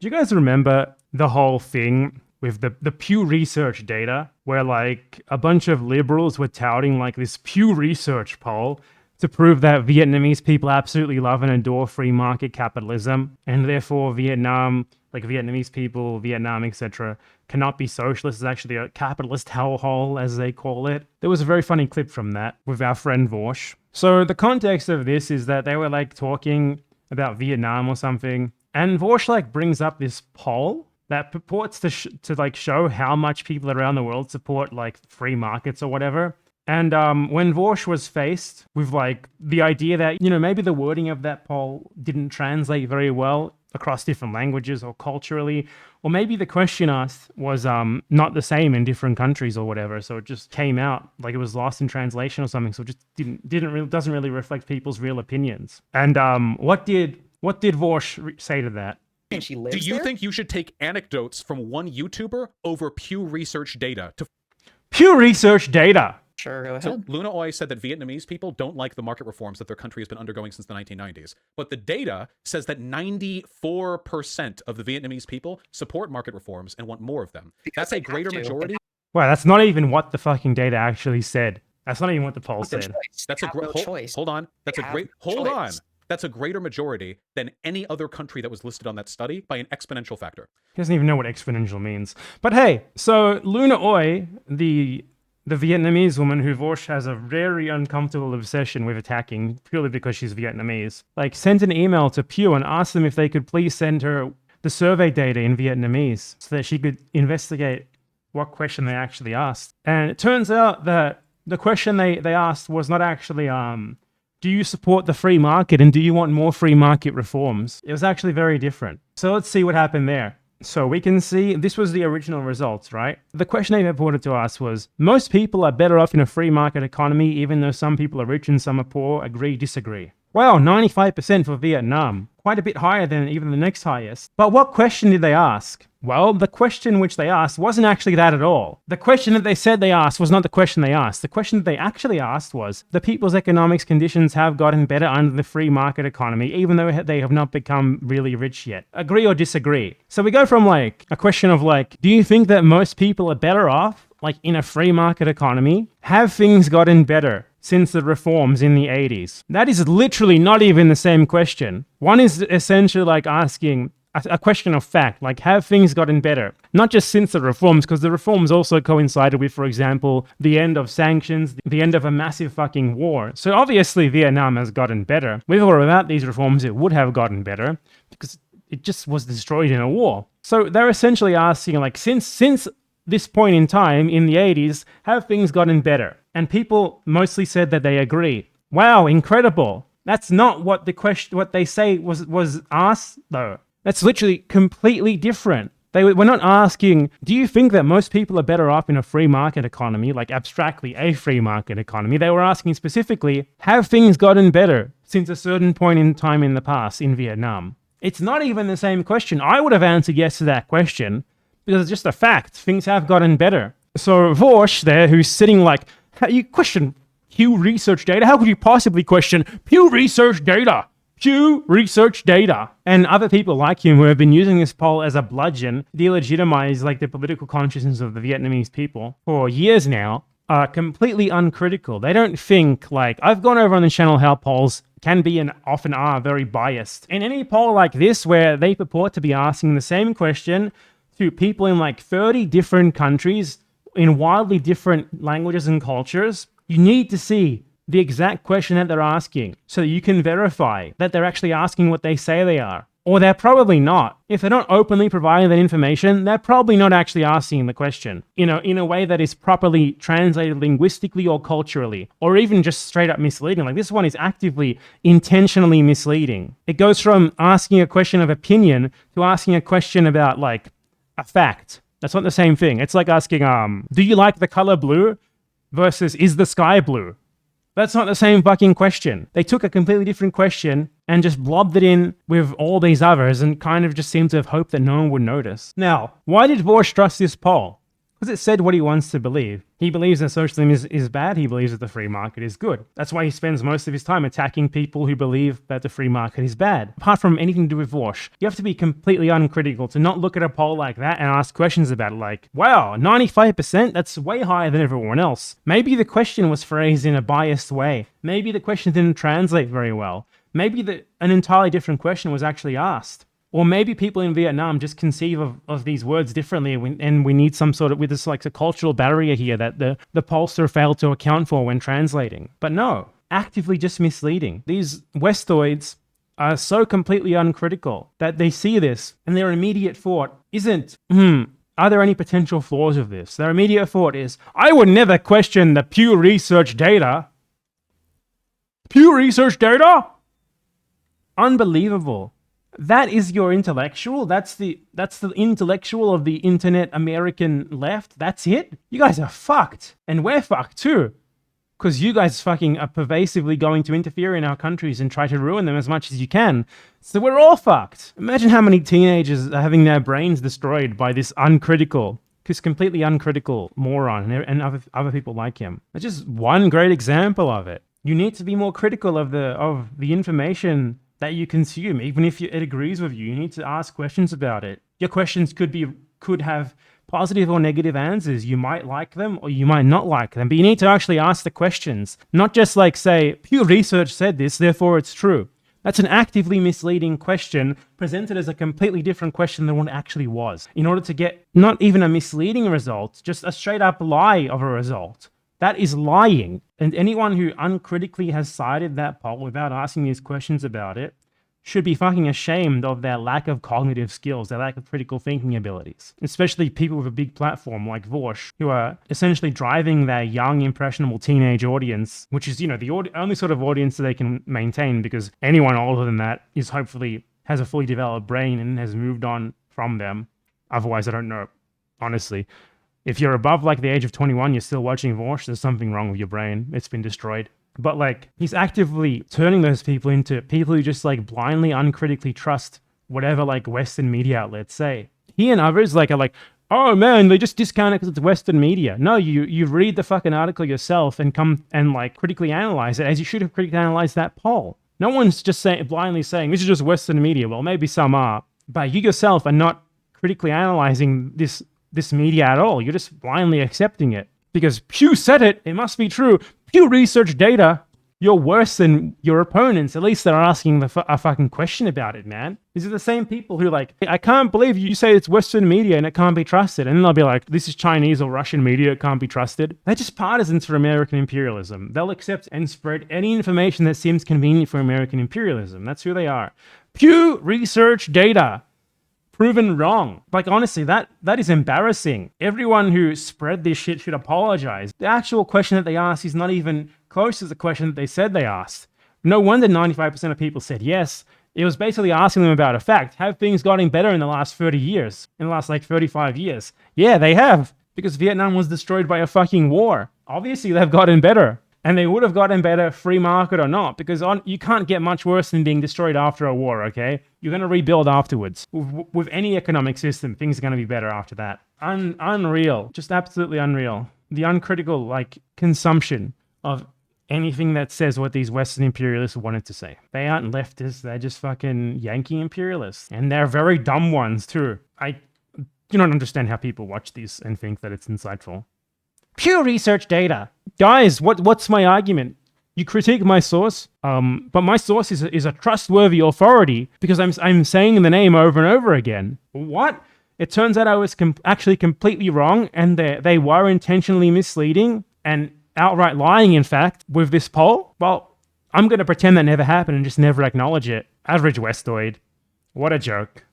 Do you guys remember the whole thing with the Pew Research data, where like a bunch of liberals were touting like this Pew Research poll to prove that Vietnamese people absolutely love and adore free market capitalism, and therefore Vietnam, like Vietnamese people, Vietnam, etc., cannot be socialist. It's actually a capitalist hellhole, as they call it. There was a very funny clip from that with our friend Vorsh. So the context of this is that they were like talking about Vietnam or something, and Vorsh like brings up this poll that purports to like show how much people around the world support like free markets or whatever. And when Vorsh was faced with like the idea that, you know, maybe the wording of that poll didn't translate very well across different languages or culturally, or maybe the question asked was not the same in different countries or whatever, so it just came out like it was lost in translation or something, so it just doesn't really reflect people's real opinions. And what did Vorsh say to that? And she lives Do you there? think you should take anecdotes from one YouTuber over Pew Research data? Pew Research data. Sure, go ahead. So Luna Oi said that Vietnamese people don't like the market reforms that their country has been undergoing since the 1990s. But the data says that 94% of the Vietnamese people support market reforms and want more of them. Because That's a they greater have to. majority. Wow, that's not even what the fucking data actually said. That's not even what the poll It's a said. choice. That's They a have great no choice. hold on. That's They a have great no hold on. choice. That's a greater majority than any other country that was listed on that study by an exponential factor. He doesn't even know what exponential means. But hey, so Luna Oi, the Vietnamese woman who Vorsh has a very uncomfortable obsession with attacking purely because she's Vietnamese, like sent an email to Pew and asked them if they could please send her the survey data in Vietnamese so that she could investigate what question they actually asked. And it turns out that the question they asked was not actually, do you support the free market and do you want more free market reforms? It was actually very different. So let's see what happened there. So we can see this was the original results, right? The question they purported to us was, most people are better off in a free market economy, even though some people are rich and some are poor. Agree, disagree. Wow, 95% for Vietnam. Quite a bit higher than even the next highest. But what question did they ask? Well, the question which they asked wasn't actually that at all. The question that they said they asked was not the question they asked. The question that they actually asked was, the people's economics conditions have gotten better under the free market economy, even though they have not become really rich yet. Agree or disagree? So we go from like a question of like, do you think that most people are better off like in a free market economy? Have things gotten better since the reforms in the 80s? That is literally not even the same question. One is essentially like asking a question of fact, like have things gotten better? Not just since the reforms, because the reforms also coincided with, for example, the end of sanctions, the end of a massive fucking war. So obviously Vietnam has gotten better. With or without these reforms, it would have gotten better because it just was destroyed in a war. So they're essentially asking like, since this point in time in the 80s, have things gotten better? And people mostly said that they agree. Wow, incredible. That's not what the question, what they say was asked though. That's literally completely different. They were not asking, do you think that most people are better off in a free market economy, like abstractly a free market economy? They were asking specifically, have things gotten better since a certain point in time in the past in Vietnam? It's not even the same question. I would have answered yes to that question because it's just a fact. Things have gotten better. So Vorsh there, who's sitting like, you question Pew Research data? How could you possibly question Pew Research data? Pew Research data. And other people like him who have been using this poll as a bludgeon to delegitimize like the political consciousness of the Vietnamese people for years now are completely uncritical. They don't think like, I've gone over on the channel how polls can be and often are very biased. In any poll like this where they purport to be asking the same question to people in like 30 different countries in wildly different languages and cultures, you need to see the exact question that they're asking so that you can verify that they're actually asking what they say they are. Or they're probably not. If they're not openly providing that information, they're probably not actually asking the question, in a way that is properly translated linguistically or culturally, or even just straight up misleading. Like this one is actively, intentionally misleading. It goes from asking a question of opinion to asking a question about like a fact. That's not the same thing. It's like asking, do you like the color blue versus is the sky blue? That's not the same fucking question. They took a completely different question and just blobbed it in with all these others and kind of just seemed to have hoped that no one would notice. Now, why did Vorsh trust this poll? Because it said what he wants to believe. He believes that socialism is bad. He believes that the free market is good. That's why he spends most of his time attacking people who believe that the free market is bad. Apart from anything to do with Vosh, you have to be completely uncritical to not look at a poll like that and ask questions about it like, wow, 95%? That's way higher than everyone else. Maybe the question was phrased in a biased way. Maybe the question didn't translate very well. Maybe an entirely different question was actually asked. Or maybe people in Vietnam just conceive of these words differently, and we need some sort of, with this like a cultural barrier here that the pollster failed to account for when translating. But no, actively just misleading. These Westoids are so completely uncritical that they see this and their immediate thought isn't, are there any potential flaws of this? Their immediate thought is, I would never question the Pew Research data. Pew Research data? Unbelievable. That is your intellectual? That's the intellectual of the internet American left? That's it? You guys are fucked. And we're fucked too. Because you guys fucking are pervasively going to interfere in our countries and try to ruin them as much as you can. So we're all fucked. Imagine how many teenagers are having their brains destroyed by this completely uncritical moron and other people like him. That's just one great example of it. You need to be more critical of the information that you consume. Even if it agrees with you, you need to ask questions about it. Your questions could have positive or negative answers. You might like them or you might not like them, but you need to actually ask the questions. Not just like say, Pew Research said this, therefore it's true. That's an actively misleading question presented as a completely different question than what it actually was. In order to get not even a misleading result, just a straight up lie of a result. That is lying. And anyone who uncritically has cited that poll without asking these questions about it should be fucking ashamed of their lack of cognitive skills, their lack of critical thinking abilities. Especially people with a big platform like Vosh, who are essentially driving their young, impressionable teenage audience, which is, the only sort of audience that they can maintain, because anyone older than that is hopefully has a fully developed brain and has moved on from them. Otherwise, I don't know, honestly. If you're above like the age of 21, you're still watching Vosh, there's something wrong with your brain. It's been destroyed. But like, he's actively turning those people into people who just like blindly, uncritically trust whatever like Western media outlets say. He and others are like, oh man, they just discount it because it's Western media. No, you read the fucking article yourself and come and like critically analyze it as you should have critically analyzed that poll. No one's just blindly saying this is just Western media. Well, maybe some are, but you yourself are not critically analyzing this media at all. You're just blindly accepting it. Because Pew said it, it must be true. Pew Research data, you're worse than your opponents. At least they're asking a fucking question about it, man. These are the same people who like, I can't believe you say it's Western media and it can't be trusted. And then they'll be like, this is Chinese or Russian media, it can't be trusted. They're just partisans for American imperialism. They'll accept and spread any information that seems convenient for American imperialism. That's who they are. Pew Research data. Proven wrong. Like, honestly, that is embarrassing. Everyone who spread this shit should apologize. The actual question that they asked is not even close to the question that they said they asked. No wonder 95% of people said yes. It was basically asking them about a fact. Have things gotten better in the last 30 years? In the last, 35 years? Yeah, they have. Because Vietnam was destroyed by a fucking war. Obviously, they've gotten better. And they would have gotten better, free market or not, because you can't get much worse than being destroyed after a war, okay? You're going to rebuild afterwards. With any economic system, things are going to be better after that. Unreal. Just absolutely unreal. The uncritical, consumption of anything that says what these Western imperialists wanted to say. They aren't leftists, they're just fucking Yankee imperialists. And they're very dumb ones, too. I do not understand how people watch these and think that it's insightful. Pew Research data. Guys, what's my argument? You critique my source, but my source is a trustworthy authority because I'm saying the name over and over again. What? It turns out I was actually completely wrong, and they were intentionally misleading and outright lying, in fact, with this poll. Well, I'm going to pretend that never happened and just never acknowledge it. Average Westoid. What a joke.